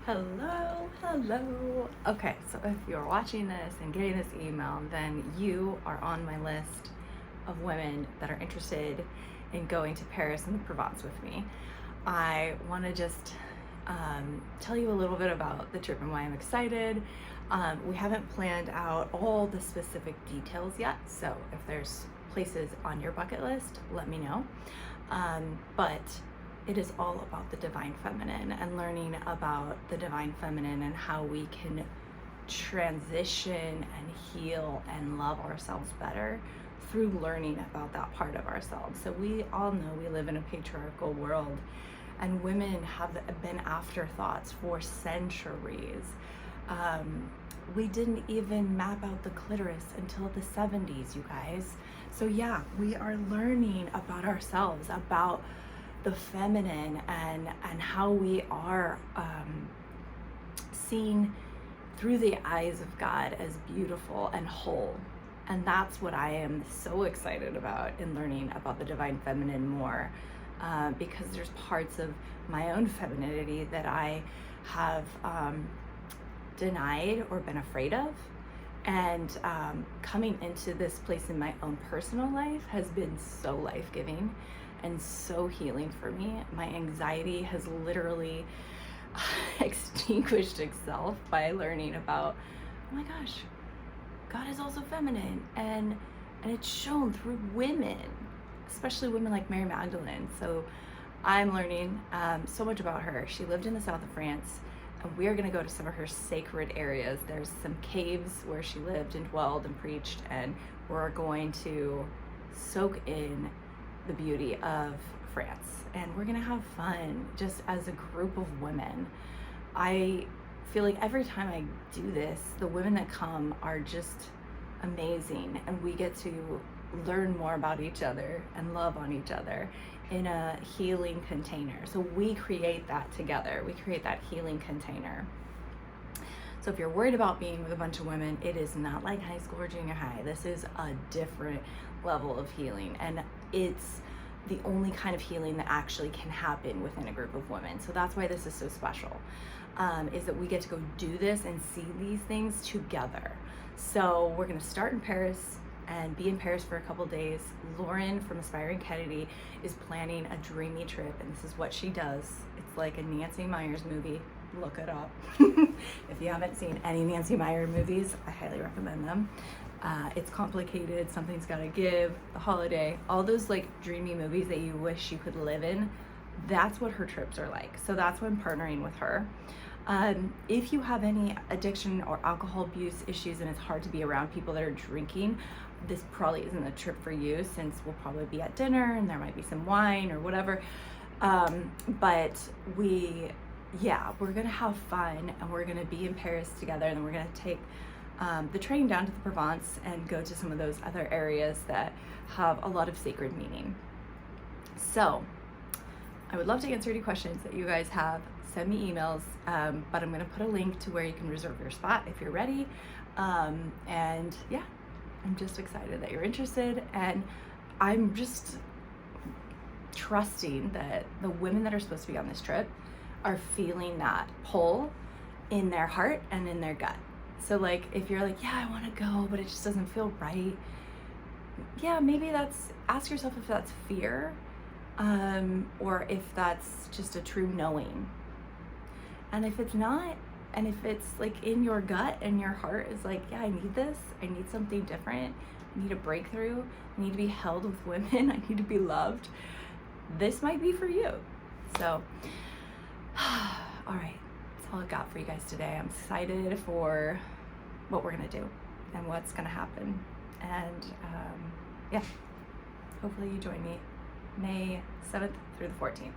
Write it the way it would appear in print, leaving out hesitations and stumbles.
Hello. Okay, so if you're watching this and getting this email, then you are on my list of women that are interested in going to Paris and Provence with me. I want to just tell you a little bit about the trip and why I'm excited. We haven't planned out all the specific details yet, so if there's places on your bucket list, let me know. But it is all about the divine feminine and learning about the divine feminine and how we can transition and heal and love ourselves better through learning about that part of ourselves. So we all know we live in a patriarchal world, and women have been afterthoughts for centuries. We didn't even map out the clitoris until the 70s, you guys. So yeah, we are learning about ourselves, about the feminine, and how we are seen through the eyes of God as beautiful and whole. And that's what I am so excited about in learning about the divine feminine more, because there's parts of my own femininity that I have denied or been afraid of. And coming into this place in my own personal life has been so life-giving and so healing for me. My anxiety has literally extinguished itself by learning about, oh my gosh, God is also feminine, and it's shown through women, especially women like Mary Magdalene. So I'm learning so much about her. She lived in the south of France, and we're going to go to some of her sacred areas. There's some caves where she lived and dwelled and preached, and we're going to soak in the beauty of France, and we're gonna have fun just as a group of women. I feel like every time I do this, the women that come are just amazing, and we get to learn more about each other and love on each other in a healing container. So we create that together. We create that healing container. So if you're worried about being with a bunch of women, it is not like high school or junior high. This is a different level of healing, and it's the only kind of healing that actually can happen within a group of women. So that's why this is so special, is that we get to go do this and see these things together. So we're gonna start in Paris and be in Paris for a couple days. Lauren from Aspiring Kennedy is planning a dreamy trip, and this is what she does. It's like a Nancy Meyers movie. Look it up. If you haven't seen any Nancy Meyer movies, I highly recommend them. It's complicated, something's gotta give, The Holiday, all those like dreamy movies that you wish you could live in. That's what her trips are like. So that's why I'm partnering with her. If you have any addiction or alcohol abuse issues and it's hard to be around people that are drinking, this probably isn't a trip for you, since we'll probably be at dinner and there might be some wine or whatever. But we're gonna have fun, and we're gonna be in Paris together, and then we're gonna take the train down to the Provence and go to some of those other areas that have a lot of sacred meaning. So I would love to answer any questions that you guys have. Send me emails, but I'm gonna put a link to where you can reserve your spot if you're ready. And yeah, I'm just excited that you're interested, and I'm just trusting that the women that are supposed to be on this trip are feeling that pull in their heart and in their gut. So like, if you're like, yeah, I want to go, but it just doesn't feel right. Yeah, maybe ask yourself if that's fear, or if that's just a true knowing. And if it's not, and if it's like in your gut and your heart is like, yeah, I need this, I need something different, I need a breakthrough, I need to be held with women, I need to be loved, this might be for you. So, all right, that's all I've got for you guys today. I'm excited for what we're gonna do and what's gonna happen. And hopefully you join me May 7th through the 14th.